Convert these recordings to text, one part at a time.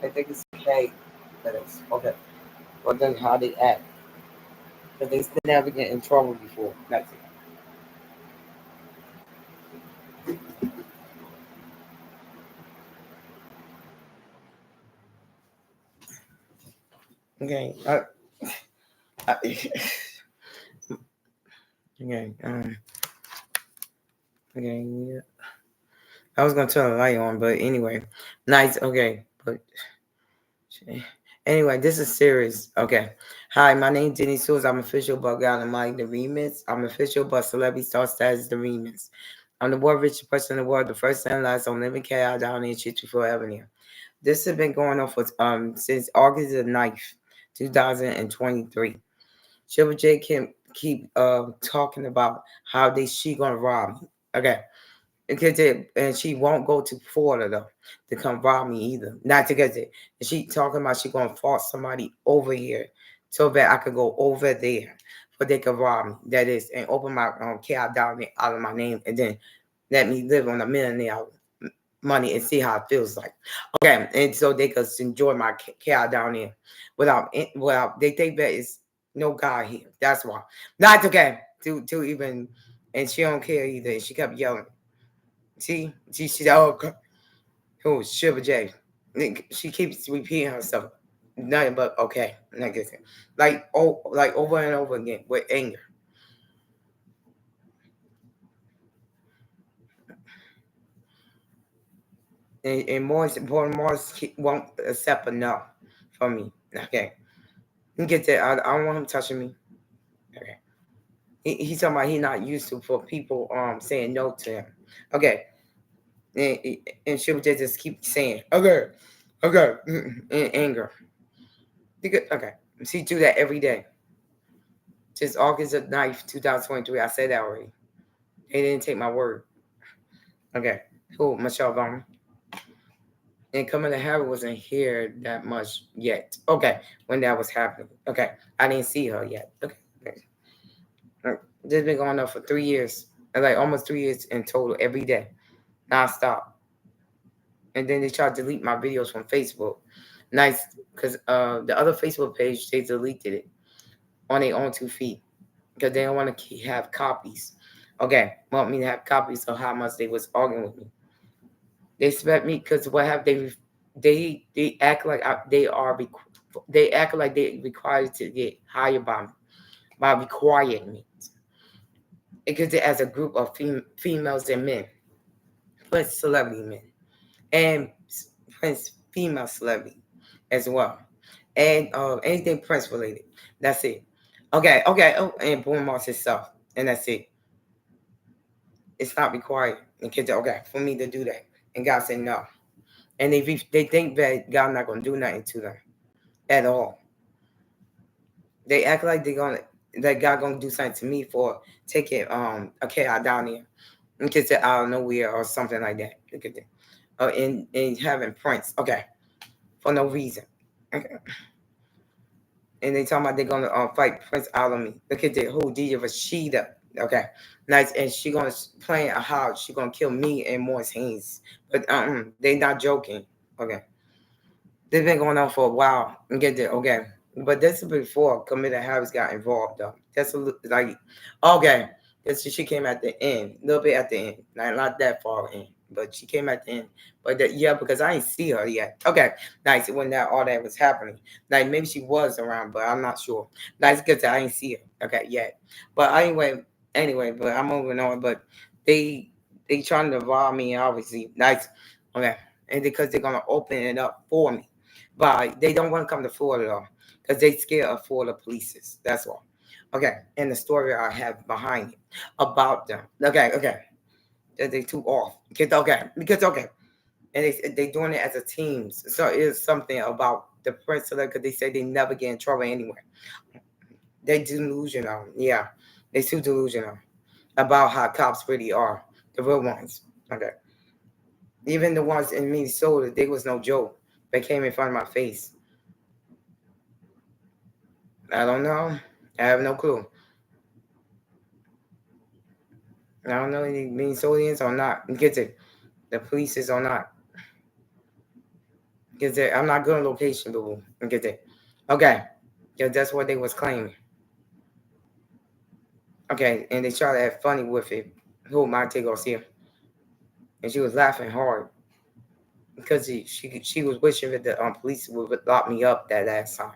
I think it's K. That is okay. But then how they act, because they still never get in trouble before. That's it. Okay. I, okay. Okay. Yeah. I was gonna turn the light on, but anyway, nice. Okay, but anyway, this is serious. Okay. Hi, my name is Denise. I'm official, but God, I'm like the remix. I'm official, but celebrity star status the remix. I'm the world richest person in the world, the first and last on living chaos down in 64 Avenue. This has been going on for since August the 9th, 2023. Triple J can keep talking about how she gonna rob me. Okay. Because and she won't go to Florida though to come rob me either. Not to get it. And she talking about she gonna force somebody over here so that I could go over there, but they could rob me. That is, and open my care down there out of my name, and then let me live on a millionaire money and see how it feels like. Okay, and so they could enjoy my care down there without they think that it's no God here. That's why. Not okay to even, and she don't care either. She kept yelling. She said, "Oh, who Shiva J?" She keeps repeating herself. Nothing but okay, like over and over again with anger. And Morris won't accept a no from me. Okay, you get that? I don't want him touching me. Okay, he's talking about he not used to for people saying no to him. Okay, and, and Shiva J just keep saying okay, in anger. Okay, she do that every day. Since August the 9th, 2023. I said that already. They didn't take my word. Okay. Who? Michelle Obama. And coming to Harry wasn't here that much yet. Okay. When that was happening. Okay. I didn't see her yet. Okay. This has been going on for 3 years. Like almost 3 years in total every day. Non-stop. And then they tried to delete my videos from Facebook. Nice. Because the other Facebook page, they deleted it on their own 2 feet. Because they don't want to have copies. Okay, want me to have copies of how much they was arguing with me. They expect me because what have they act like they act like they required to get hired by requiring me because they, as a group of females and men, plus celebrity men and Prince female celebrity as well, and anything Prince related. That's it. Okay. Oh, and Boom Mars itself, and that's it. It's not required. And kids, okay, for me to do that. And God said no. And they think that God not gonna do nothing to them at all. They act like that God gonna do something to me for taking a cat down there and kids out of nowhere or something like that. Look at that. And having Prince, okay, for no reason. Okay. And they talking about they're gonna fight Prince out of me. Look at that. Who DJ Rashida? Okay, nice. And she gonna plan how she gonna kill me and Morris Haynes. But they not joking. Okay, this been going on for a while. And get that. Okay, but this is before Camilla Harris got involved though. That's like okay. She came at the end, a little bit at the end, not that far in, but she came at the end. But yeah, because I didn't see her yet. Okay, nice. When that all that was happening, like maybe she was around, but I'm not sure. Nice, because I didn't see her. Okay, yet. But anyway, but I'm moving on. But they trying to rob me, obviously. Nice. Okay, and because they're gonna open it up for me, but they don't want to come to Florida though, because they scared of Florida polices. That's all. Okay, and the story I have behind it about them. Okay. That they too off. Because okay, and they doing it as a team. So it's something about the Prince because they say they never get in trouble anywhere. They delusional. Yeah, they too delusional about how cops really are, the real ones. Okay, even the ones in Minnesota, they was no joke. They came in front of my face. I don't know. I have no clue. I don't know any Minnesotans or not. Get it. The police is or not. Because I'm not good on location, boo. Get that. Okay. Yeah, that's what they was claiming. Okay, and they tried to act funny with it. Who might take us here? And she was laughing hard because she was wishing that the police would lock me up that last time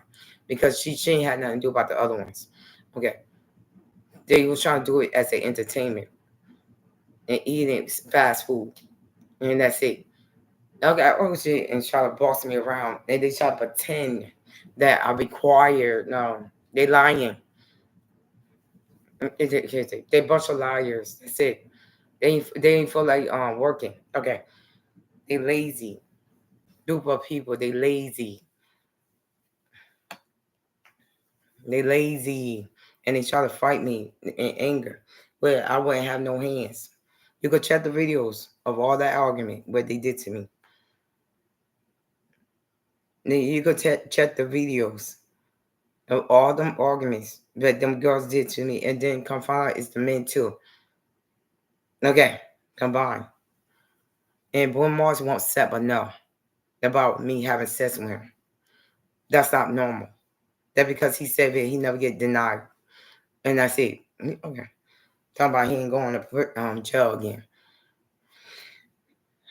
because she ain't had nothing to do about the other ones. Okay, they was trying to do it as an entertainment and eating fast food, and that's it. Okay, oh shit, and try to boss me around, and they try to pretend that I require. No, they lying. They bunch of liars. That's it. They ain't feel like working. Okay, they lazy. Group of people. They lazy. They lazy, and they try to fight me in anger, but I wouldn't have no hands. You could check the videos of all that argument, what they did to me. You could check the videos of all them arguments that them girls did to me, and then come find out it's the men too. Okay, combined. And Boy Mars won't set but no about me having sex with him. That's not normal. That because he said that he never get denied, and that's it. Okay, talking about he ain't going to jail again.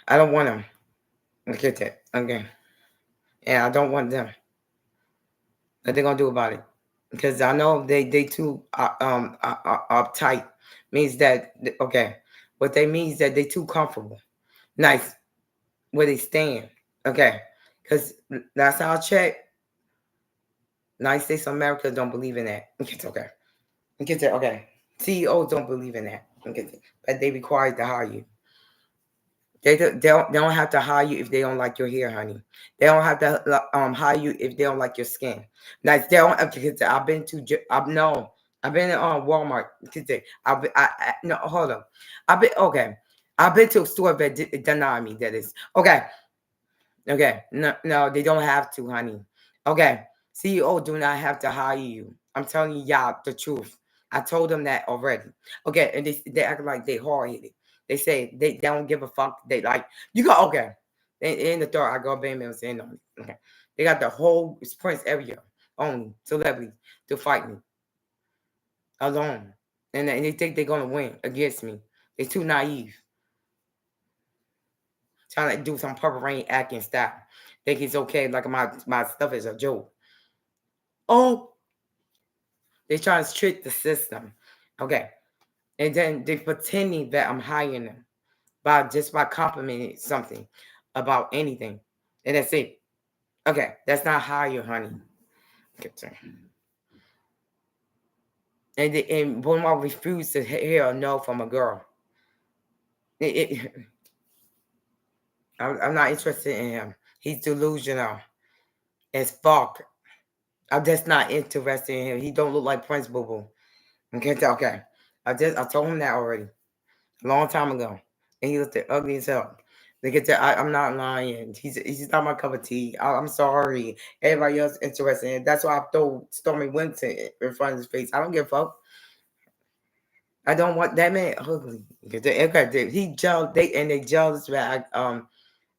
I don't want him. Get that. Okay. And I don't want them. What they gonna do about it? Because I know they too uptight. Means that okay. What they mean is that they too comfortable. Nice. Where they stand. Okay. Because last time I checked, United States of America don't believe in that. It's okay. Get that. Okay. CEOs don't believe in that. But they require to hire you. They don't have to hire you if they don't like your hair, honey. They don't have to hire you if they don't like your skin. Like they don't. Because I've been to. I've no. I've been on Walmart. No, hold on. I've been okay. I've been to a store that deny me. That is okay. Okay. No, they don't have to, honey. Okay. CEO do not have to hire you. I'm telling y'all the truth. I told them that already. Okay, and they act like they hard headed. They say they don't give a fuck. They like you go okay. In the third, I go Bam Bam saying on it. Okay, they got the whole Prince area only celebrities to fight me alone, and they think they're gonna win against me. They too naive, trying to do some purple rain acting style. Think it's okay, like my stuff is a joke. Oh, they trying to trick the system. Okay, and then they pretending that I'm hiring them by complimenting something about anything, and that's it. Okay, that's not hire, honey. Okay, and Bonmar refused to hear a no from a girl. It, I'm not interested in him. He's delusional as fuck. I'm just not interested in him. He don't look like Prince Boo Boo. Okay. I told him that already a long time ago, and he looked ugly as hell. I'm not lying. He's not my cup of tea. I'm sorry. Everybody else interested in it. That's why I throw Stormy Winton in front of his face. I don't give a fuck. I don't want that man ugly. He jealous. They jealous that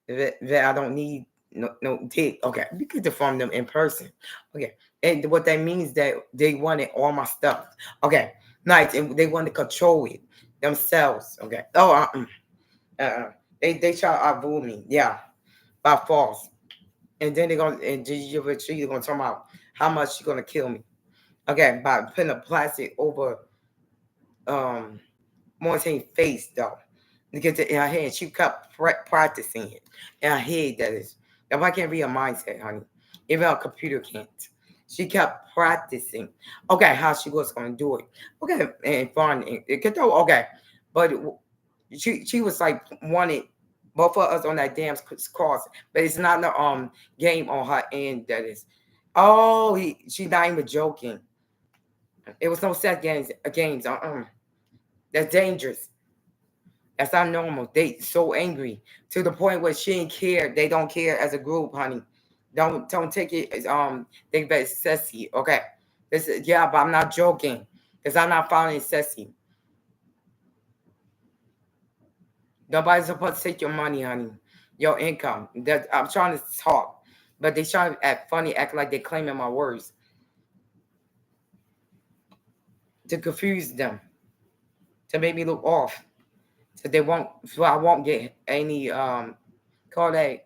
that I don't need no dick. Okay, we could deform them in person. Okay, and what that means that they wanted all my stuff. Okay, nice, and they want to control it themselves. Okay. Oh, they try to outvote me. Yeah, by force. And then they're gonna and you're gonna talk about how much you're gonna kill me. Okay, by putting a plastic over um Montaigne's face though. Because in her head, she kept practicing it. In her head, that is. If I can't read her mindset, honey, even a computer can't. She kept practicing. Okay, how she was gonna do it. Okay, and fun. Okay, but she was like wanted both of us on that damn cross, but it's not the game on her end. That is. Oh, she's not even joking. It was no set games. That's dangerous. That's not normal. They so angry to the point where she ain't care. They don't care as a group, honey. Don't take it as think that it's sassy. Okay. This is yeah, but I'm not joking. Because I'm not following sassy. Nobody's supposed to take your money, honey. Your income. That I'm trying to talk. But they try to act funny, act like they're claiming my words to confuse them, to make me look off. So they won't, so I won't get any call that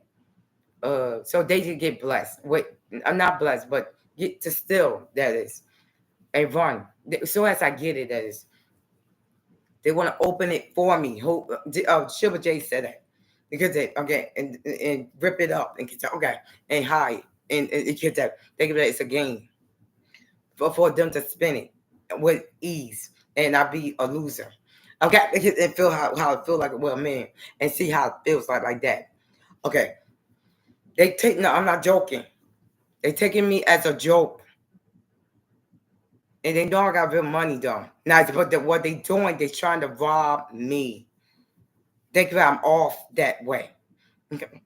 so they can get blessed. Wait, I'm not blessed, but get to still that is and run. As soon as I get it, that is. They want to open it for me. Who Shiba J said that. Because they okay and rip it up and get okay and hide and it gets that think of it it's a game for them to spin it with ease and I be a loser. Okay, and feel how it feel like a well man and see how it feels like that. Okay, they take no, I'm not joking. They taking me as a joke, and they know I got real money though. Now, but what they doing? They trying to rob me. Think about I'm off that way. Okay.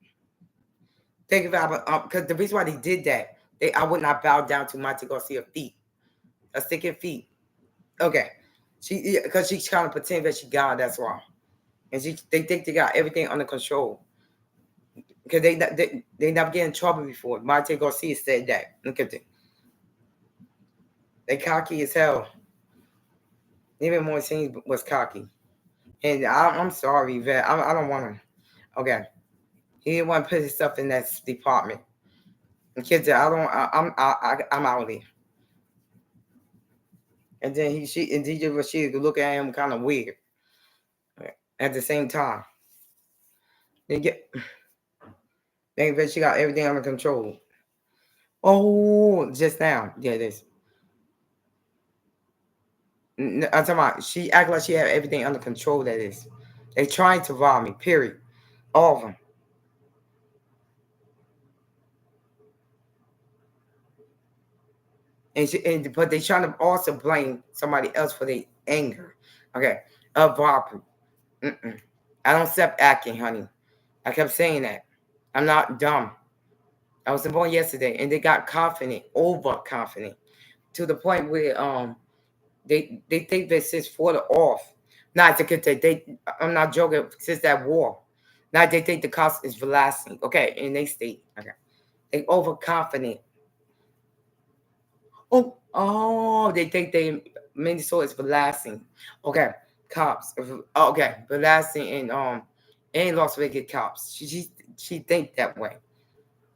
Think about because the reason why they did that, I would not bow down to Monte Garcia feet, a sticking feet. Okay, because she's trying to pretend that she God. That's why, and they think they got everything under control because they never get in trouble before. Monte Garcia said that. Look at them. They cocky as hell. Even more was cocky, and I'm sorry, Vet. I don't want to. Okay, he didn't want to put himself in that department. And kids, I don't. I'm out of there. And then and DJ Rashid could look at him kind of weird. At the same time, they get they bet she got everything under control. Oh, just now, yeah, it is. I'm talking about she act like she had everything under control. That is, they trying to rob me. Period. All of them. But they trying to also blame somebody else for their anger. Okay, of robbery. I don't stop acting, honey. I kept saying that. I'm not dumb. I was born yesterday, and they got confident, overconfident, to the point where they think that since for the off, not to get I'm not joking. Since that war, now they think the cost is lasting. Okay, and they state okay, they overconfident. They think Minnesota is lasting. Okay, cops. Okay, lasting in Las Vegas cops. She think that way.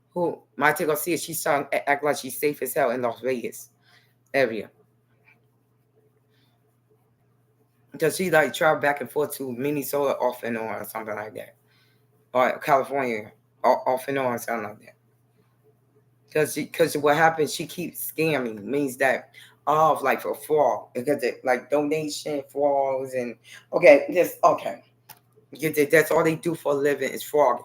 Who might take see it? She saw act like she's safe as hell in Las Vegas area because she like travel back and forth to Minnesota off and on or something like that, or California off and on or something like that. Because what happens? She keeps scamming means that like for fraud because it, like donation frauds and okay, this okay. Because that's all they do for a living is fraud.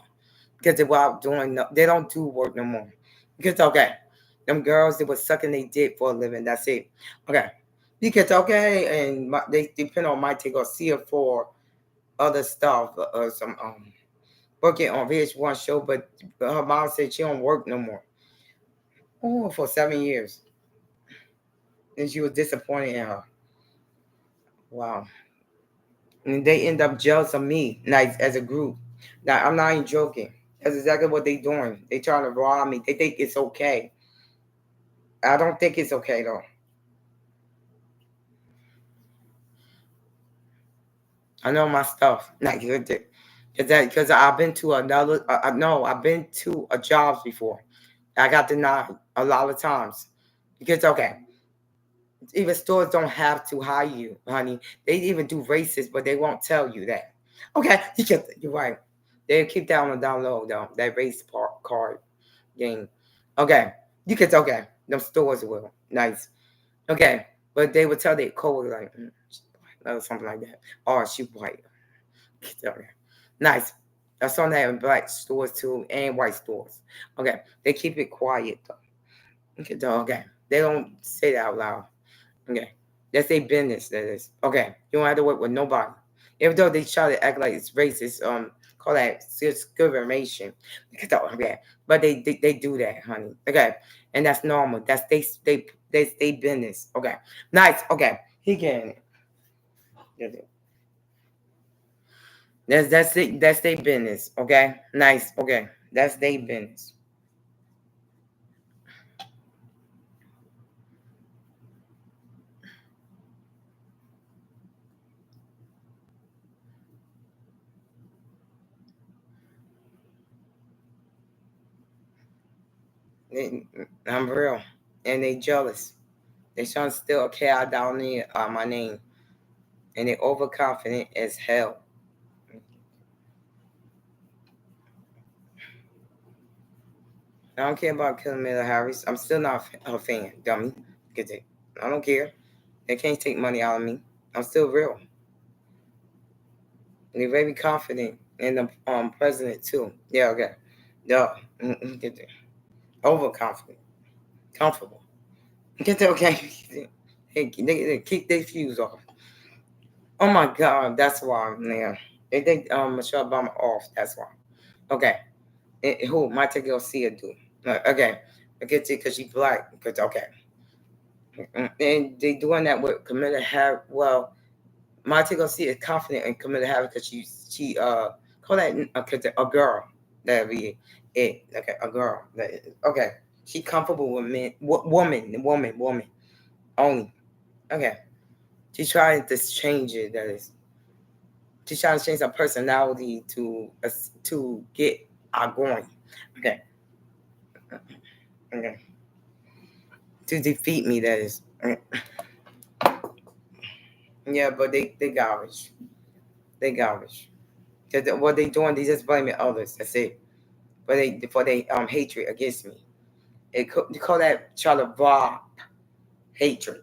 Because they're out doing they don't do work no more. Because okay, them girls they were sucking they dick for a living. That's it. Okay. Because okay, and they depend on my take or see it for other stuff or some working on VH1 show, but her mom said she don't work no more. Oh, for 7 years, and she was disappointed in her. Wow, and they end up jealous of me, like as a group. Now I'm not even joking. That's exactly what they doing. They trying to rob me. They think it's okay. I don't think it's okay though. I know my stuff. Like because I've been to another. No, I've been to a jobs before. I got denied a lot of times because okay, even stores don't have to hire you, honey. They even do races, but they won't tell you that. Okay, you're right. They keep that on the down low though. That race part card game. Okay, you can okay. Them stores will nice. Okay, but they would tell their coworker like or something like that. Oh, she white. Okay. Nice. I saw that in black stores too and white stores. Okay, they keep it quiet though. Okay, they don't say that out loud. Okay, that's their business. That is okay. You don't have to work with nobody. Even though they try to act like it's racist, call that discrimination. Okay, but they do that, honey. Okay, and that's normal. That's they business. Okay, nice. Okay, he getting it. That's it. That's their business. Okay, nice. Okay, that's their business. They, I'm real, and they jealous. They trying to steal a cat down there my name, and they overconfident as hell. I don't care about Camilla Harris. I'm still not a fan, dummy. Get it? I don't care. They can't take money out of me. I'm still real. And they're very confident in the president too. Yeah, okay. Yeah, get it? Overconfident, comfortable. Get that? Okay. They kick their fuse off. Oh my God, that's why I'm there. They think Michelle Obama off. That's why. Okay. Who? Marta Garcia do? Okay. I get it because she's black. Because okay. And they doing that with Camilla Harris. Well, Marta Garcia is confident in Camilla Harris because she call that a girl that be it. Okay, a girl. Okay. She comfortable with men. Woman only. Okay. She's trying to change it. That is. She's trying to change her personality to get going. Okay. Okay. To defeat me, that is. Yeah, but they garbage. They garbage. 'Cause what they doing, they just blaming others. That's it. But they for they hatred against me. They call that trying to rob hatred.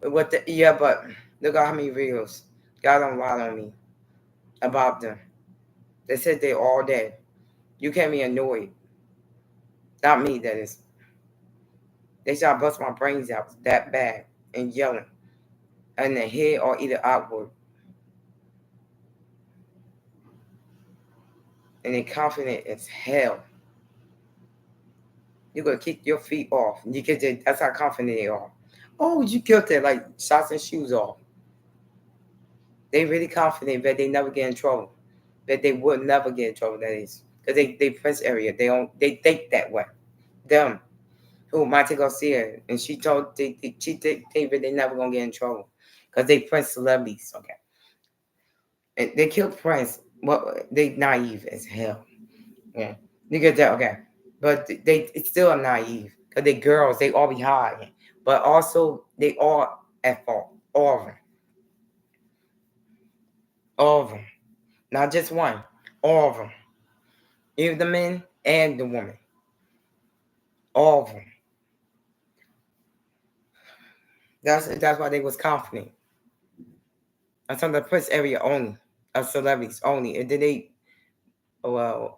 But what the yeah, but look at how many videos God don't lie on me about them. They said they all dead. You can't be annoyed. Not me, that is. They try to bust my brains out that bad and yelling in the head or either outward. And they confident as hell. You're gonna kick your feet off. That's how confident they are. Oh, you killed it like shots and shoes off. They really confident that they never get in trouble. That they would never get in trouble, that is. Because they Prince area. They think that way. Them. Who Monte Garcia and she told they never gonna get in trouble. Because they Prince celebrities, okay. And they killed Prince. Well, they naive as hell. Yeah. You get that, okay. But they it's still naive. Because they girls, they all be high. But also they all at fault. All of them. All of them. Not just one. All of them. Even the men and the woman. All of them. That's why they was confident. I told the press area only. Of celebrities only. And then they well,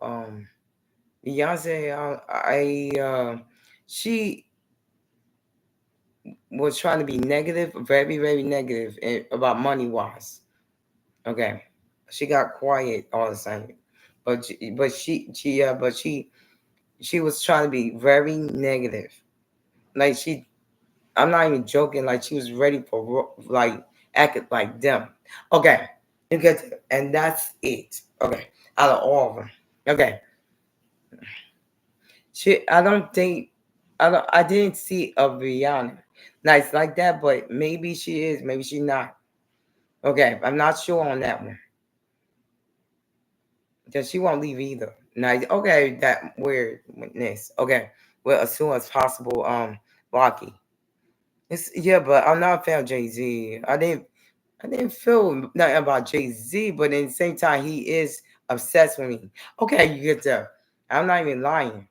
Beyonce she was trying to be negative, very, very negative about money wise. Okay. She got quiet all the time. But she was trying to be very negative. Like I'm not even joking. Like she was ready for like acting like them. Okay, you get it, and that's it. Okay, out of all of them. Okay, I don't think I didn't see a Rihanna nice like that, but maybe she is, maybe she's not. Okay, I'm not sure on that one because she won't leave either. Nice. Okay, that weirdness. Okay, well as soon as possible. Rocky. It's yeah, but I'm not a fan of Jay Z. I didn't feel nothing about Jay Z, but at the same time, he is obsessed with me. Okay, you get that. I'm not even lying.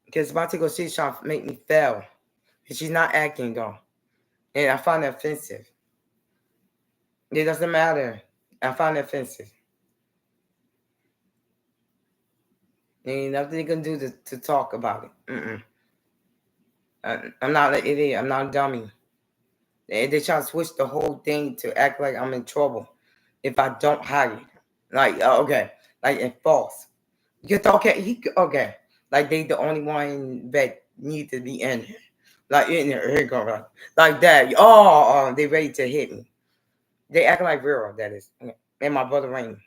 Because Montego she's trying to make me fail. And she's not acting though. And I find it offensive. It doesn't matter. I find it offensive. There ain't nothing you can do to talk about it. I'm not an idiot. I'm not a dummy. They try to switch the whole thing to act like I'm in trouble if I don't hide it. Like, okay. Like, and false. You okay? Okay. Like they the only one that need to be in here. Like in here, here you go, right? Like that. Oh, they ready to hit me. They acting like real. That is, and my brother Raymond.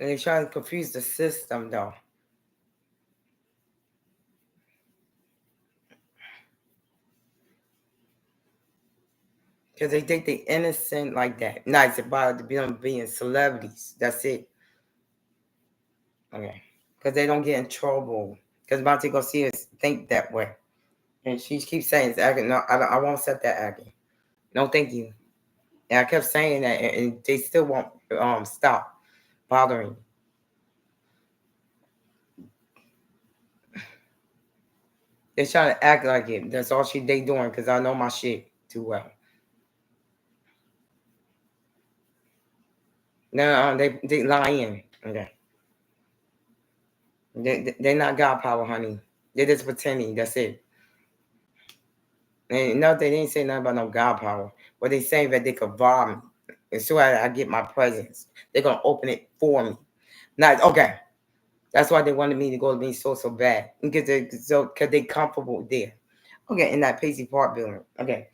And they're trying to confuse the system, though. Because they think they innocent like that. Nice about them being celebrities. That's it. Okay. Because they don't get in trouble. Because Monte Garcia think that way. And she keeps saying, it's acting. No, I won't accept that acting. No, thank you. And I kept saying that, and they still won't stop bothering. They're trying to act like it. That's all they doing because I know my shit too well. No, they lying. Okay. They're not God power, honey. They're just pretending. That's it. And no, they didn't say nothing about no God power. But they saying that they could rob me. As soon as I get my presents, they're gonna open it for me. Now, okay. That's why they wanted me to go to me so bad. Because they comfortable there. Okay, in that Paisley Park building. Okay,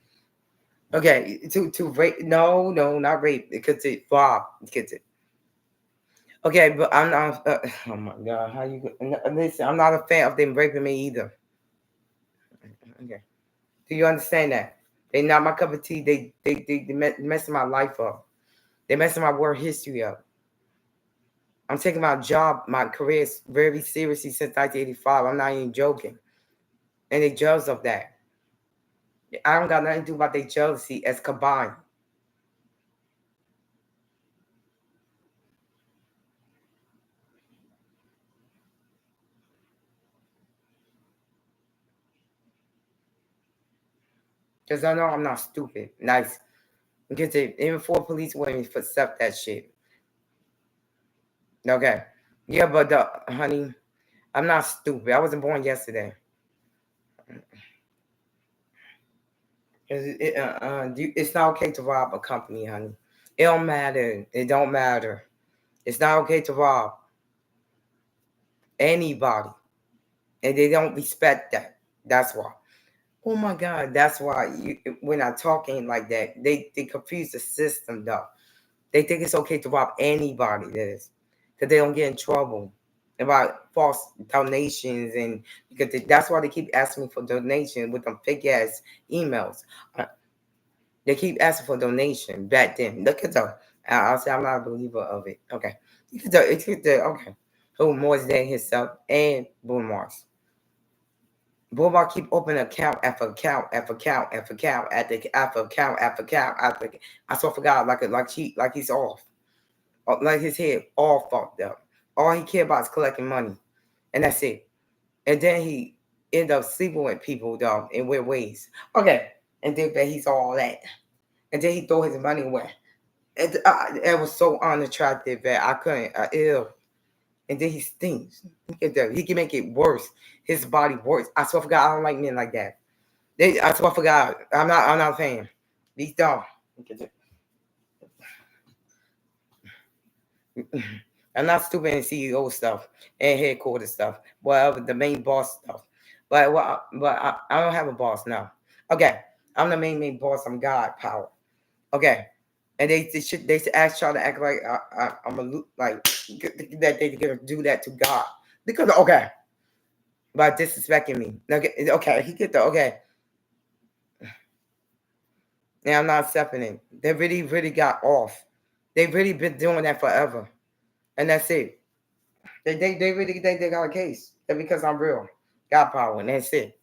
to rape? No, not rape. Because it rob. Because it. Okay, but I'm not. Oh my God, how you? Listen, I'm not a fan of them raping me either. Okay, do you understand that? They not my cup of tea. They messing my life up. They messing my work history up. I'm taking my job, my career very seriously since 1985. I'm not even joking, and they jealous of that. I don't got nothing to do about their jealousy as combined. Because I know I'm not stupid. Nice. Because even 4 police women accept that shit. Okay. Yeah, but honey, I'm not stupid. I wasn't born yesterday. It's not okay to rob a company, honey. It don't matter. It don't matter. It's not okay to rob anybody. And they don't respect that. That's why. Oh my God. That's why when I'm talking like that, they confuse the system, though. They think it's okay to rob anybody, that is. Because they don't get in trouble about false donations. And because that's why they keep asking me for donations with them fake ass emails. They keep asking for donation back then. Look at the. I'll say I'm not a believer of it. Okay. Okay. Who Moore's Day himself and Bruno Mars. Boulevard keep opening account after account after account after account after account after account after. I swear for God, like he's off, like his head all fucked up. All he care about is collecting money, and that's it. And then he end up sleeping with people though in weird ways. Okay, and think that he's all that, and then he throw his money away. It was so unattractive that I couldn't. Ew. And then he stinks. Look at that. He can make it worse. His body worse. I swear for God, I don't like men like that. I swear for God, I'm not a fan. These dumb. I'm not stupid in CEO stuff and headquarters stuff. Whatever the main boss stuff. I don't have a boss now. Okay, I'm the main boss. I'm God power. Okay, and they should try to act like I'm a like that they gonna do that to God because okay, by disrespecting me. Okay, he get the okay. Now I'm not accepting it. They really got off. They've really been doing that forever, and that's it. They really think they got a case. That because I'm real, got power, and that's it.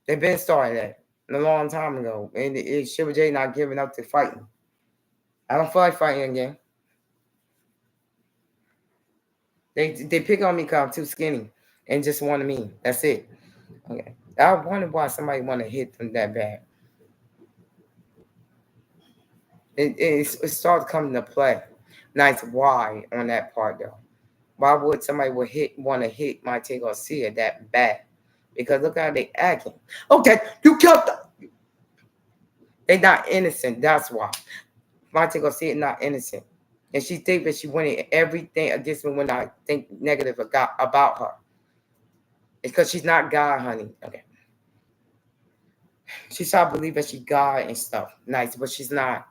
They've been starting that a long time ago, and Shiva J not giving up to fighting. I don't feel like fighting again. They pick on me because I'm too skinny and just wanted me. That's it. Okay. I wonder why somebody want to hit them that bad. It starts coming to play. Nice why on that part though. Why would somebody want to hit my Garcia that bad? Because look how they acting. Okay, you killed them. They not innocent. That's why. Monte Garcia not innocent. And she think that she winning everything against me when I think negative about her. It's because she's not God, honey. Okay. She started believing that she's God and stuff. Nice, but she's not.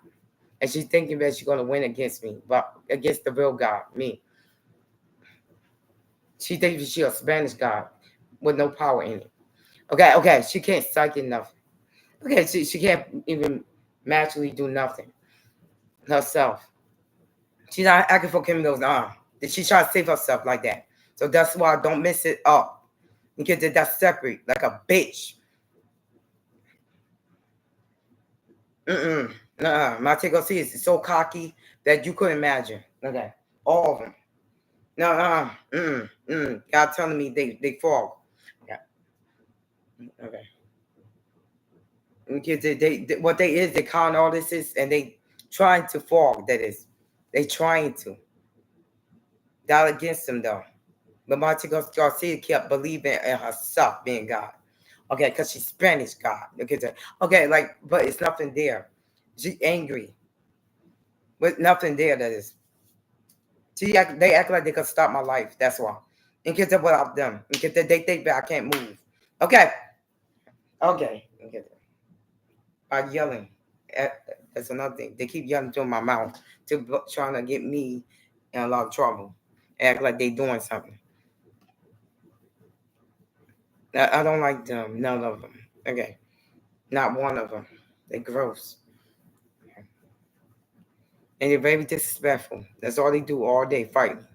And she's thinking that she's gonna win against me, but against the real God, me. She thinks she a Spanish God with no power in it. Okay, okay, she can't psychic nothing. Okay, she can't even naturally do nothing herself. She's not acting for criminals. She try to save herself like that. So that's why I don't mess it up. Because that's separate, like a bitch. My take is so cocky that you couldn't imagine. Okay, all of them. Y'all telling me they fall. Yeah. Okay. Because they what they is they con all this is and they trying to fall. That is, they trying to. That against them though. But Marta Garcia kept believing in herself being God. Okay, because she's Spanish God. Okay, like, but it's nothing there. She angry. With nothing there that is. They act like they could stop my life. That's why. And get that without them. And get that they think that I can't move. Okay. Okay. By yelling. That's another thing. They keep yelling through my mouth to trying to get me in a lot of trouble. Act like they doing something. I don't like them. None of them. Okay. Not one of them. They gross. And they're very disrespectful. That's all they do all day, fighting.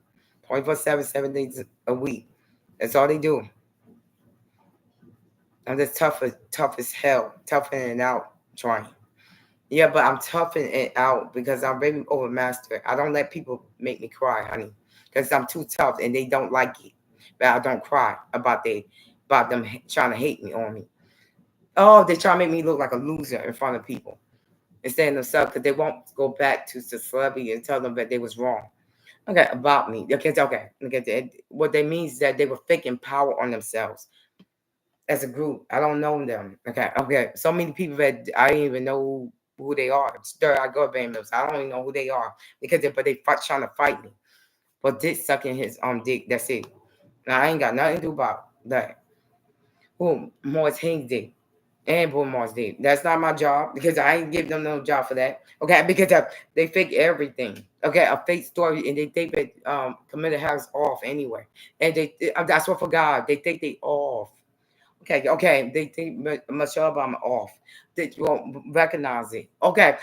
24/7, 7 days a week. That's all they do. I'm just tough as hell. Toughing it out, trying. Yeah, but I'm toughing it out because I'm very overmastered. I don't let people make me cry, honey. Because I'm too tough and they don't like it. But I don't cry about them trying to hate me on me. Oh, they try to make me look like a loser in front of people. Instead of themselves, because they won't go back to the celebrity and tell them that they was wrong. Okay, about me. Okay. What they mean is that they were faking power on themselves as a group. I don't know them. Okay. So many people that I didn't even know who they are. Stir, I go band members. I don't even know who they are but they fight trying to fight me. But dick sucking his dick. That's it. Now I ain't got nothing to do about that. Who Morris Haynes dick and Boy Mars dick. That's not my job because I ain't give them no job for that. Okay, because they fake everything. Okay, a fake story and they think that Camilla Harris off anyway. And that's what for God. They think they off. Okay. They think Michelle Obama off. They won't recognize it. Okay.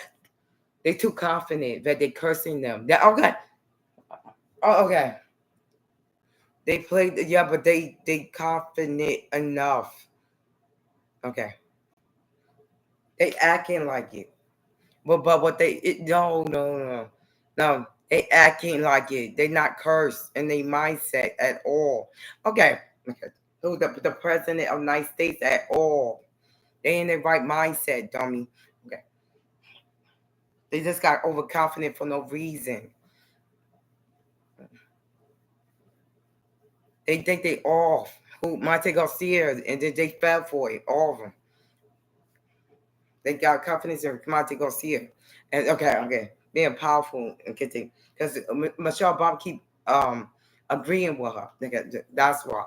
They too confident that they cursing them. Okay. Oh, okay. They played, yeah, but they confident enough. Okay. They acting like it. But what no. They acting like it. They not cursed in their mindset at all. Okay. Who the president of the United States at all? They in their right mindset, dummy. Okay. They just got overconfident for no reason. They think they off. Who Monte Garcia and they fell for it. All of them. They got confidence in Monte Garcia. And okay. Being powerful and getting because Michelle Obama keep agreeing with her. That's why.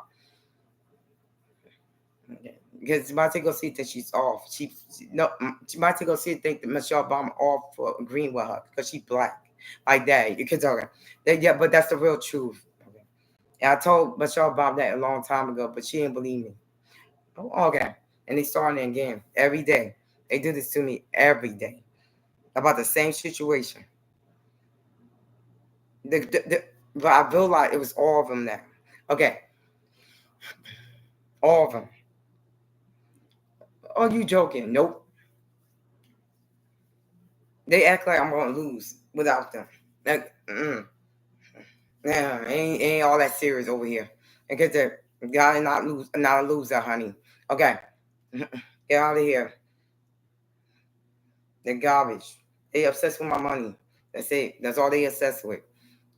Okay. Because Monte Garcia thinks she's off. No Monte Garcia think that Michelle Obama off for agreeing with her because she's black. Like that. You can tell her. Yeah, but that's the real truth. And I told Michelle Obama that a long time ago, but she didn't believe me. Oh, okay. And they starting it again every day. They do this to me every day about the same situation. But I feel like it was all of them now. Okay, all of them. Oh, you joking? Nope. They act like I'm gonna lose without them. Like, yeah, ain't all that serious over here. And get the guy not a loser, honey. Okay, get out of here. They're garbage. They obsessed with my money. That's it. That's all they obsessed with.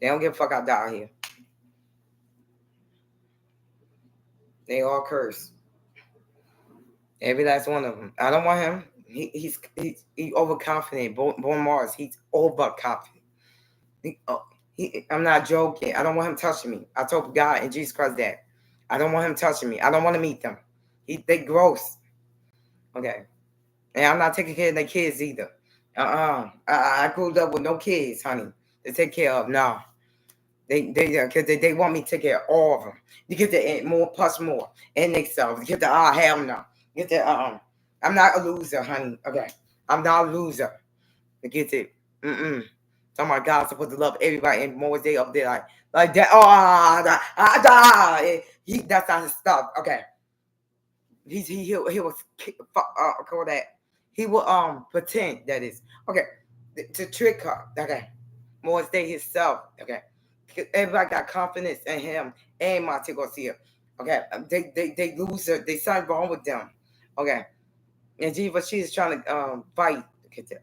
They don't give a fuck out down here. They all curse. Every last one of them. I don't want him. He's overconfident. Born Mars. He's overconfident. I'm not joking. I don't want him touching me. I told God and Jesus Christ that. I don't want him touching me. I don't want to meet them. They gross. Okay. And I'm not taking care of their kids either. I grew up with no kids, honey, to take care of. No. They want me to get all of them. You get the more plus more and themselves. You get the hell no. You get the I'm not a loser, honey. Okay, I'm not a loser. You get it. Oh my God, I'm supposed to love everybody and more day up there like that. That's not his stuff. Okay, he was call that. He will pretend that is okay to trick her. Okay, more stay himself. Okay, everybody got confidence in him and Monte Garcia. Okay, they lose her. They something wrong with them. Okay, and Jiva, she's trying to fight.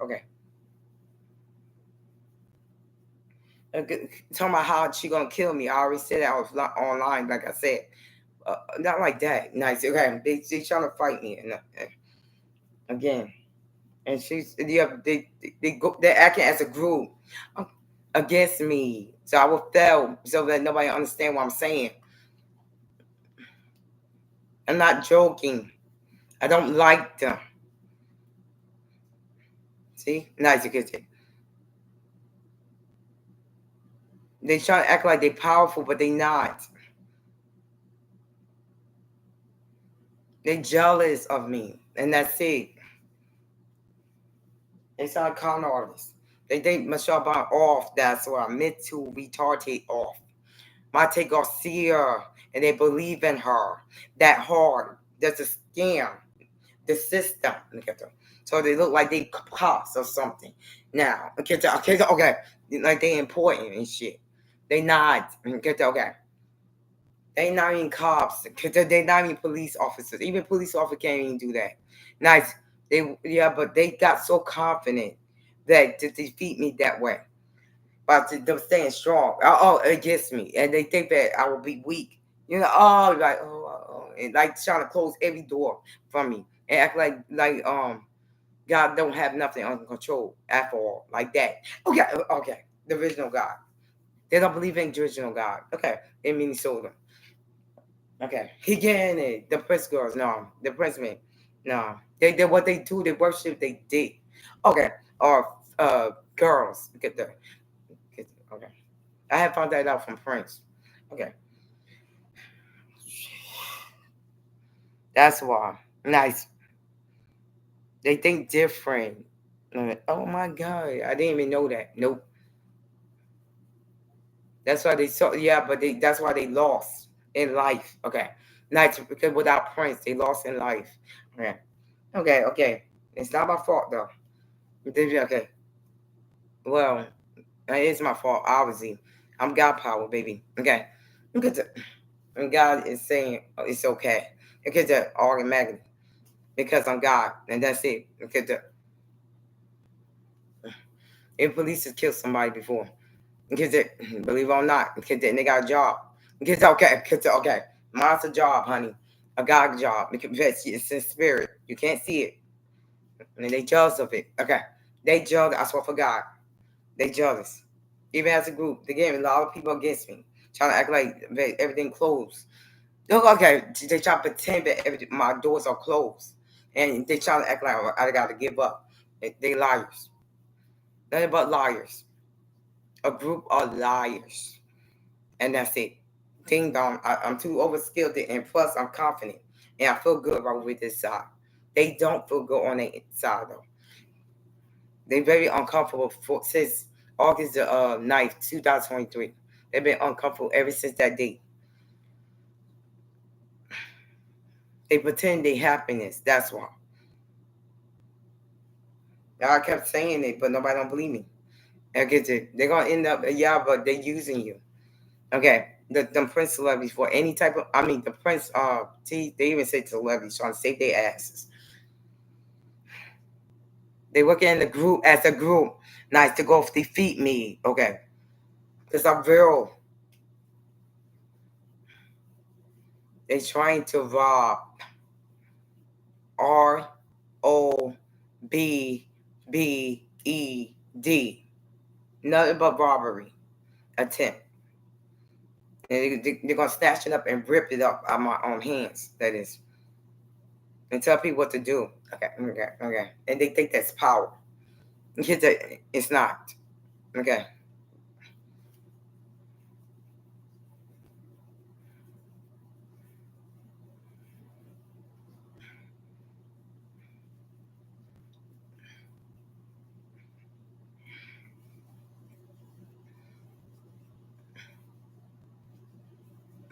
Okay. Talking about how she gonna kill me. I already said that I was online, like I said. Not like that. Nice. Okay, they trying to fight me again, and they're acting as a group against me. So I will fail so that nobody understand what I'm saying. I'm not joking. I don't like them. See, nice. You get it. They try to act like they powerful, but they not. They jealous of me, and that's it. It's not con artists. They think Michelle Obama off. That's what I meant to retardate off. Monte Garcia, and they believe in her that hard. That's a scam. The system. So they look like they cops or something. Now, okay, like they important and shit. They not. Okay. They not even cops. They not even police officers. Even police officers can't even do that. Nice. But they got so confident that to defeat me that way. But them staying strong. Against me. And they think that I will be weak. And like trying to close every door from me. And act like God don't have nothing under control at all. Like that. Okay. The original God. They don't believe in the original God. Okay. In Minnesota. Okay. He getting it. The Prince girls, no. The Prince men, no. They what they do, they worship they did. Okay. Or girls. Okay. I have found that out from Prince. Okay. That's why. Nice. They think different. Oh my God. I didn't even know that. Nope. That's why they saw but that's why they lost in life. Okay. Nice, because without Prince, they lost in life. Okay. Okay. It's not my fault though. Okay. Well, it's my fault, obviously. I'm God power, baby. Okay. Look at that. And God is saying it's okay. Look at that automatically. Because I'm God. And that's it. Look at that. If police has killed somebody before. Because believe it or not, because they got a job. Because okay. Mine's a job, honey. A God job. Because it's in spirit. You can't see it. And they jealous of it. Okay. They jealous. I swear for God. They jealous. Even as a group. They gave a lot of people against me. Trying to act like everything closed. Okay. They try to pretend that my doors are closed. And they trying to act like I got to give up. They liars. Nothing but liars. A group of liars. And that's it. Ding dong. I'm too overskilled, and plus I'm confident, and I feel good right with this side. They don't feel good on the inside though. They very uncomfortable since August the 9th, 2023. They've been uncomfortable ever since that date. They pretend they happiness. That's why. I kept saying it, but nobody don't believe me. I get it. They're gonna end up but they're using you. Okay. The Prince celebrities for any type of the Prince they even say celebrities trying to save their asses. They work in the group as a group. Nice to go defeat me. Okay. Because I'm real. They trying to rob ROBBED. Nothing but robbery attempt. And they're going to snatch it up and rip it up out of my own hands. That is. And tell people what to do. Okay. And they think that's power. It's not. Okay.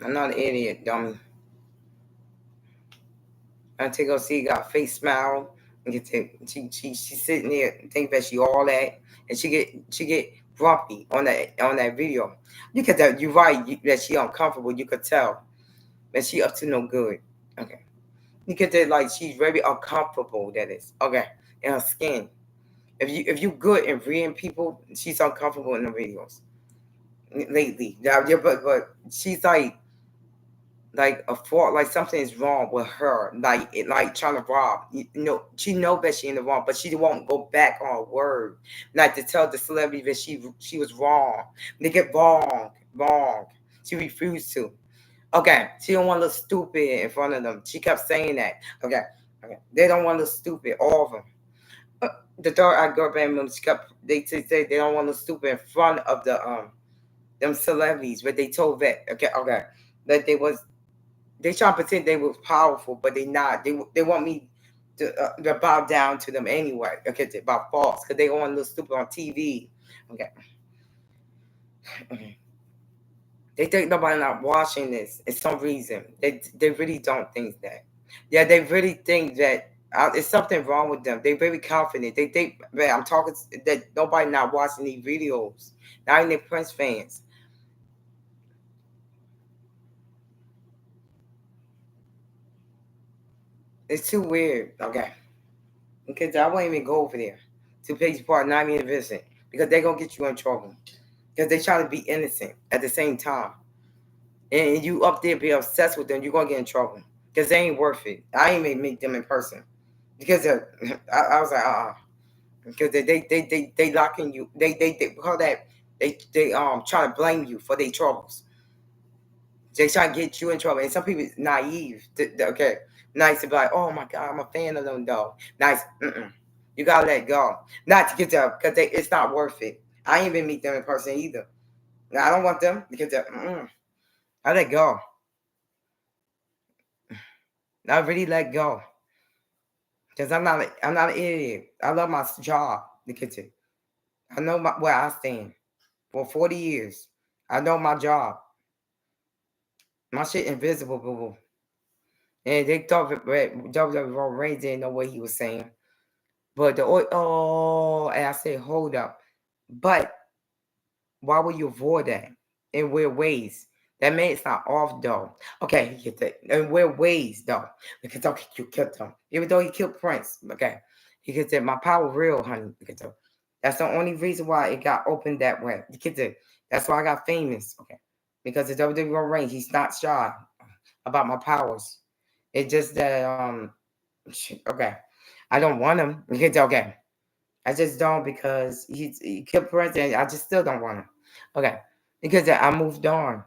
I'm not an idiot, dummy. I take her see, got a face smile, and get to, she's sitting there, think that she all that, and she get grumpy on that video. You could tell, you're right, that she uncomfortable. You could tell that she up to no good. Okay, you could tell like she's very uncomfortable. That is okay in her skin. If you good in reading people, she's uncomfortable in the videos lately. Yeah, but she's like a fault, like something is wrong with her, like it, like trying to rob. She know that she in the wrong, but she won't go back on her word, like to tell the celebrity that she was wrong. They get wrong. She refused to. Okay, she don't want to look stupid in front of them. She kept saying that. Okay, they don't want to look stupid. All of them. Uh, the third eye girl band members kept they say they don't want to look stupid in front of the them celebrities, but they told that okay that they try to pretend they was powerful, but they not. They want me to bow down to them anyway. Okay, they about false because they don't want to look stupid on TV. Okay, they think nobody not watching this. For some reason, they really don't think that. Yeah, they really think that it's something wrong with them. They very confident. They think, man, I'm talking that nobody not watching these videos. Not even the Prince fans. It's too weird. Okay. Because I won't even go over there to Piggy Park, not even visit, because they're gonna get you in trouble. Because they try to be innocent at the same time, and you up there be obsessed with them, you're gonna get in trouble. Because they ain't worth it. I ain't even meet them in person because I was like, because they locking you. They call that they try to blame you for their troubles. They try to get you in trouble, and some people naive. Okay, nice to be like, oh my god, I'm a fan of them though. Nice. You gotta let go. Not to get them because it's not worth it. I ain't even meet them in person either. I don't want them because I let go. I really let go because I'm not an idiot. I love my job because I know where I stand for 40 years. I know my job. My shit invisible, boo boo. And they thought that WWE Reigns didn't know what he was saying. But and I said, hold up. But why would you avoid that? In weird ways. That man is not off though. Okay, he get that. In weird ways though. Because okay, you killed him. Even though he killed Prince. Okay. He gets that my power real, honey. Because that's the only reason why it got opened that way. You get that. That's why I got famous. Okay. Because the WWE range, he's not shy about my powers. It's just that okay. I don't want him. Because okay. I just don't because he killed president. I just still don't want him. Okay, because I moved on.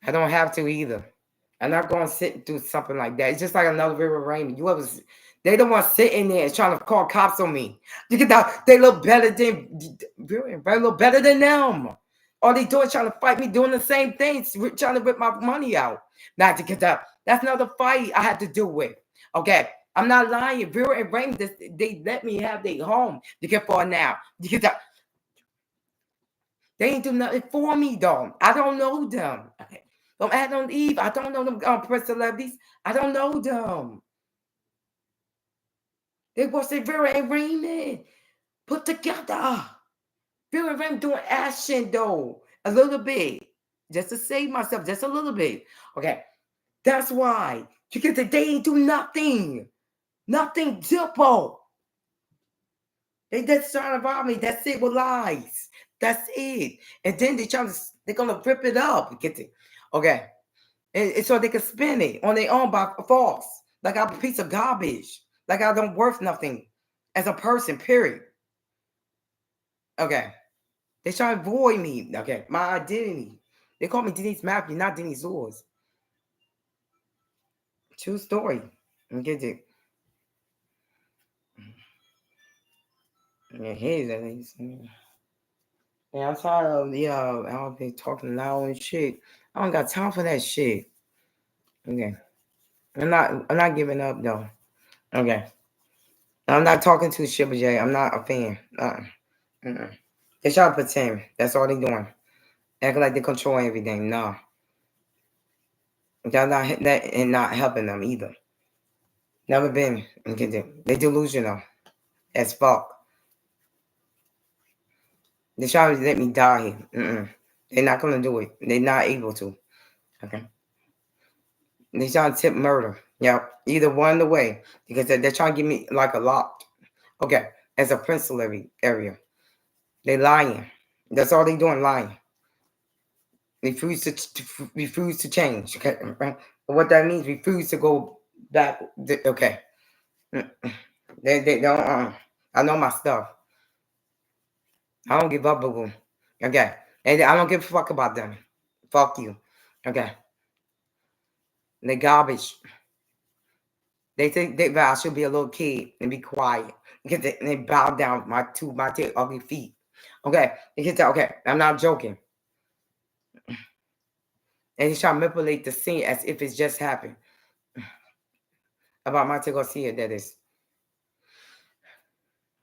I don't have to either. I'm not going to sit through something like that. It's just like another River Raymond. They don't want sitting there trying to call cops on me. You get that? They look better than they look better than them. All they doing trying to fight me, doing the same things, trying to rip my money out. Not to get that. That's another fight I had to deal with. Okay, I'm not lying. Vera and Raymond, they let me have their home to get for now. You get that? They ain't do nothing for me though. I don't know them. Okay. Don't add on Eve. I don't know them press celebrities. I don't know them. They was Vera and Raymond put together. Vera and Raymond doing action though. A little bit. Just to save myself, just a little bit. Okay. That's why. Because they ain't do nothing. Nothing simple. They just trying to rob me. That's it with lies. That's it. And then they're gonna rip it up. Get it. Okay. And so they can spin it on their own by false. Like I'm a piece of garbage. Like I don't worth nothing as a person, period. Okay. They try to avoid me. Okay. My identity. They call me Denise Matthew, not Denise Laws. True story. Get it. Yeah, here's at least. Yeah, I'm tired of I'll be talking loud and shit. I don't got time for that shit. Okay. I'm not giving up though. Okay. I'm not talking to Shibba J. I'm not a fan. Uh-uh. They try to pretend. That's all they doing. Acting like they control everything. No. Y'all not that and not helping them either. Never been. They delusional as fuck. They try to let me die here. They're not gonna do it. They're not able to. Okay. They trying to tip murder. Yeah. Either one the way. Because they're trying to give me like a lot. Okay. As a principal area. They lying. That's all they doing, lying. Refuse to change. Okay. What that means, refuse to go back. Okay. They don't. I know my stuff. I don't give up, boo boo. Okay. And I don't give a fuck about them. Fuck you. Okay. They garbage. They think that I should be a little kid and be quiet. Because they bow down my ugly feet. Okay. They can tell, okay, I'm not joking. And he's trying to manipulate the scene as if it's just happened. About Monte Garcia, that is.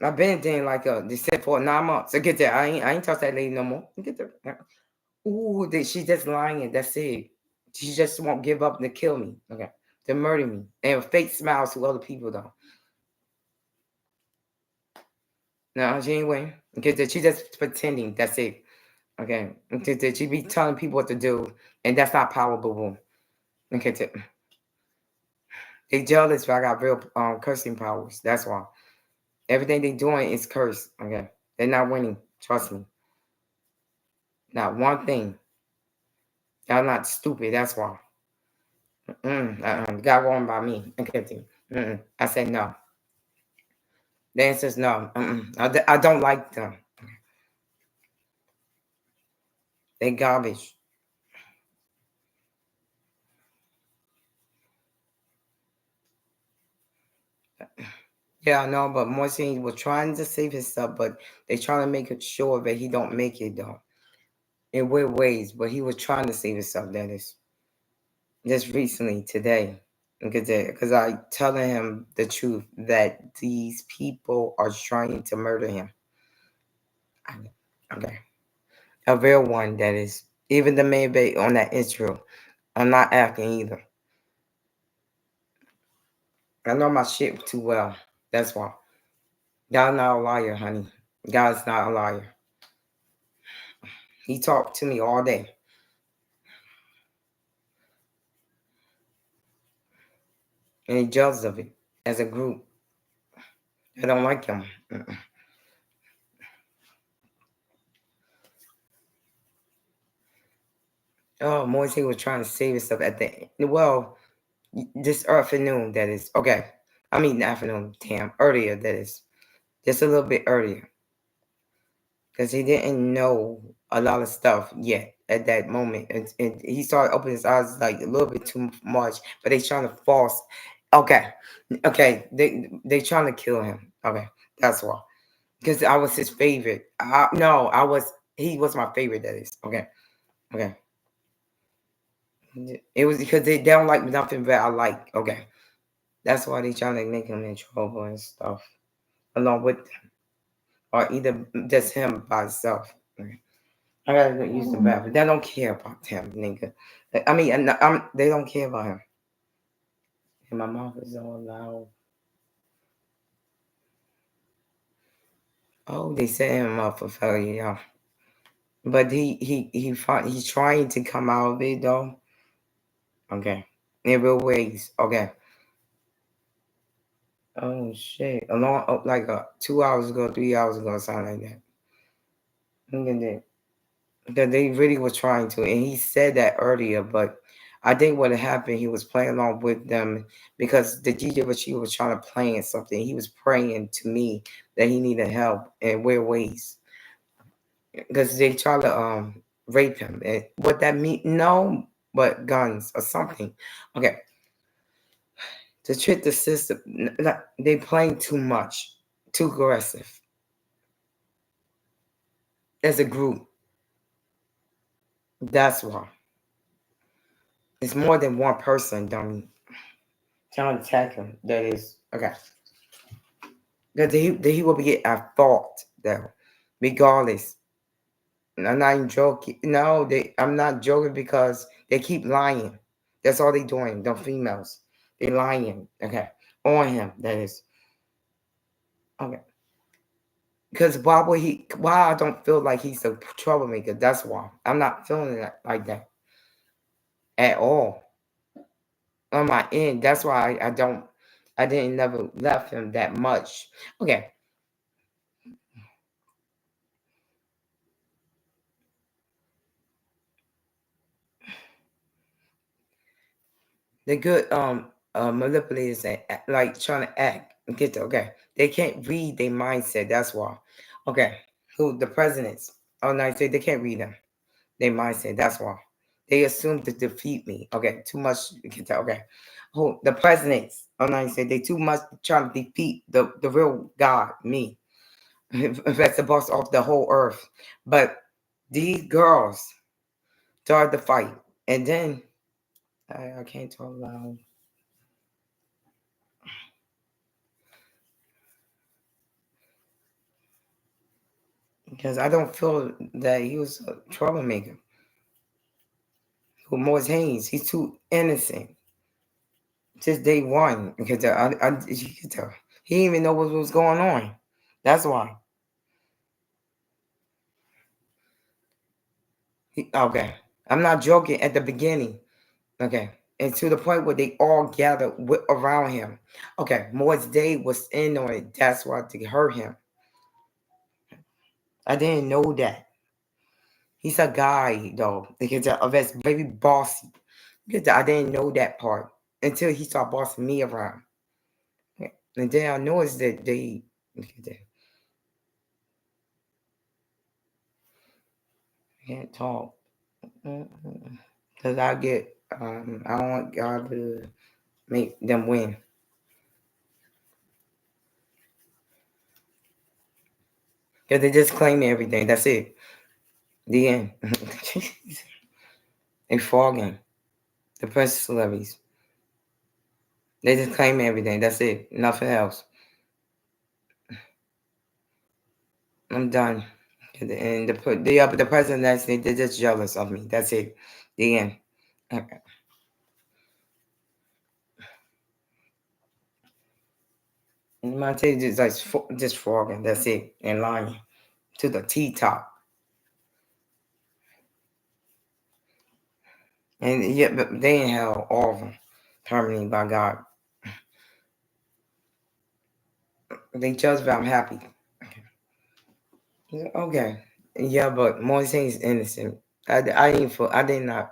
I've been there like they said for 9 months. So get there. I ain't touched that lady no more. Get there. Ooh, she's just lying. That's it. She just won't give up to kill me. Okay. To murder me. And fake smiles to other people though. No, she ain't winning. Okay, she just pretending. That's it. Okay. Okay, she be telling people what to do. And that's not power, boo boo. Okay. They jealous but I got real cursing powers. That's why. Everything they doing is cursed. Okay. They're not winning. Trust me. Not one thing. Y'all not stupid. That's why. Got wrong by me. Okay. I said no. The answer is no. I don't like them. They garbage. Yeah, I know, but Moisey was trying to save himself, but they trying to make it sure that he don't make it though. In weird ways, but he was trying to save himself, that is. Just recently, today. Because I telling him the truth that these people are trying to murder him. Okay. A real one, that is. Even the main bait on that intro. I'm not acting either. I know my shit too well. That's why. God's not a liar, honey. God's not a liar. He talked to me all day. And he judged of it as a group. I don't like him. Oh, Moise was trying to save himself at the well, this afternoon, that is. Okay. I mean afternoon, damn, earlier, that is. Just a little bit earlier. Because he didn't know a lot of stuff yet at that moment. And he started opening his eyes like a little bit too much, but they trying to force. Okay. Okay. They trying to kill him. Okay. That's why. Because I was his favorite. He was my favorite, that is. Okay. Okay. It was because they don't like nothing that I like. Okay. That's why they trying to make him in trouble and stuff. Along with them. Or either just him by himself. Okay. I gotta go use the bathroom. They don't care about him, nigga. I mean, they don't care about him. And my mouth is all loud. Oh, they set him up for failure, yeah. But he's trying to come out of it though. Okay. In real ways. Okay. Oh shit. Like 2 hours ago, 3 hours ago, something like that. Look at that. That they really were trying to, and he said that earlier, but I think what happened, he was playing along with them because the DJ Rashid was trying to plan something. He was praying to me that he needed help in weird ways because they tried to rape him. And what that mean? No, but guns or something. Okay, to trick the system, they playing too much, too aggressive as a group. That's why. It's more than one person, dummy. Trying to attack him. That is okay. That he will be at fault though, regardless. I'm not even joking. No, I'm not joking because they keep lying. That's all they doing. The females, they lying. Okay, on him. That is okay. Because why would he? Why I don't feel like he's a troublemaker? That's why I'm not feeling that like that at all on my end. That's why I don't. I didn't never left him that much. Okay, the good manipulators and like trying to act and get the okay. They can't read their mindset. That's why. Okay, who the presidents? Oh no, they can't read them. Their mindset. That's why they assume to defeat me. Okay, too much. Okay, who the presidents? Oh no, they too much trying to defeat the real God, me. That's the boss of the whole earth. But these girls started the fight, and then I can't talk loud. Because I don't feel that he was a troublemaker. Who Morris Haynes, he's too innocent. Since day one, because you can tell he didn't even know what was going on. That's why. Okay, I'm not joking. At the beginning, okay, and to the point where they all gathered around him. Okay, Morris Day was in on it. That's why they hurt him. I didn't know that. He's a guy though, because that's very bossy. Because I didn't know that part until he started bossing me around. And then I noticed that they can't talk. Because I get, I don't want God to make them win. Because they just claim everything. That's it. The end. They fogging. The press celebrities. They just claim everything. That's it. Nothing else. I'm done. And the president, they're just jealous of me. That's it. The end. Okay. And my take is like just frogging. That's it. And lying to the T-top. And yet, but they in hell, all of them, permanently by God. They judge, but I'm happy. Okay. Yeah, but more things innocent. I didn't feel. I did not.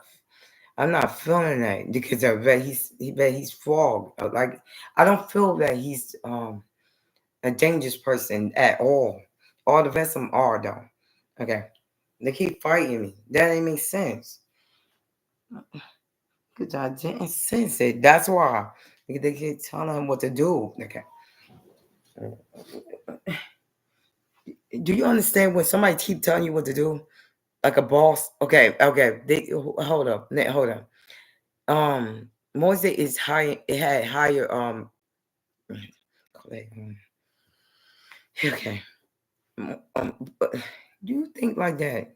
I'm not feeling that because I bet he's flawed. Like I don't feel that he's a dangerous person at all. All the rest of them are though. Okay. They keep fighting me. That ain't make sense. Because I didn't sense it. That's why. Because they keep telling him what to do. Okay. Do you understand when somebody keep telling you what to do? Like a boss? Okay, okay. They hold up. Hold up. Mose is high, it had higher okay. But do you think like that?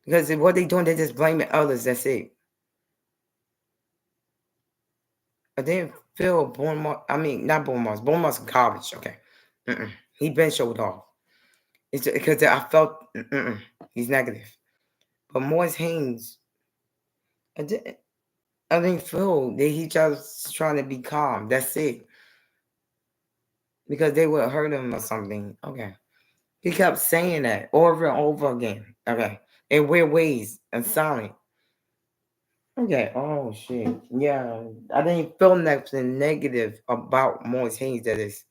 Because what they doing, they just blaming others. That's it. I didn't feel Bournemouth. I mean, not Bournemouth. Bournemouth's garbage. Okay, he been showed off. It's because I felt he's negative. But Morris Haynes, I didn't. I didn't feel that he just trying to be calm. That's it. Because they would hurt him or something. Okay. He kept saying that over and over again. Okay. In weird ways and silent. Okay. Oh shit. Yeah. I didn't feel nothing negative about Morris Haynes, that is.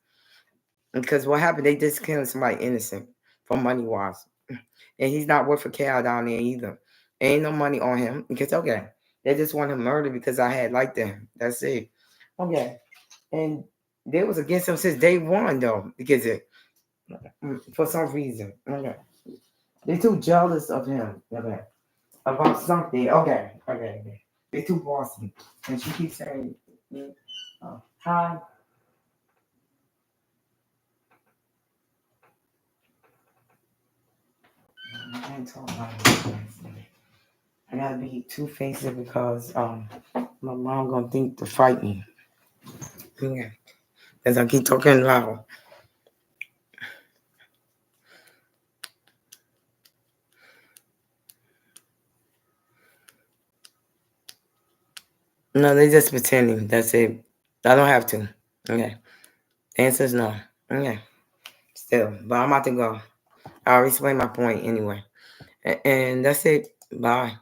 Because what happened, they just killed somebody innocent for money wise. And he's not worth a cow down there either. Ain't no money on him. Because okay. They just want him murdered because I had liked him. That's it. Okay. And they was against him since day one though. Because it for some reason. Okay. They're too jealous of him. Okay. About something. Okay. Okay. They're too bossy. And she keeps saying, hi. I can't talk about it. I gotta be two-faced because my mom gonna think to fight me. Yeah, as I keep talking loud. No, they just pretending. That's it. I don't have to. Okay. The answer is no. Okay. Still, but I'm about to go. I already explained my point anyway. And that's it. Bye.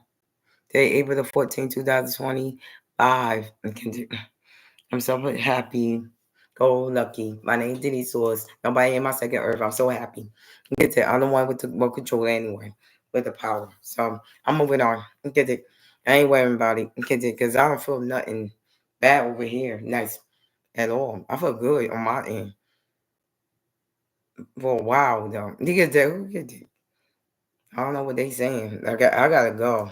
Today, April the 14th, 2025. I'm so happy. Go lucky. My name is Denise Source. Nobody in my second earth. I'm so happy. Get it. I'm the one with the more control anyway. With the power. So I'm moving on. Get it. I ain't worrying about it. Get it. Because I don't feel nothing bad over here. Nice at all. I feel good on my end. For a while though. You get that. Who get it? I don't know what they saying. I gotta go.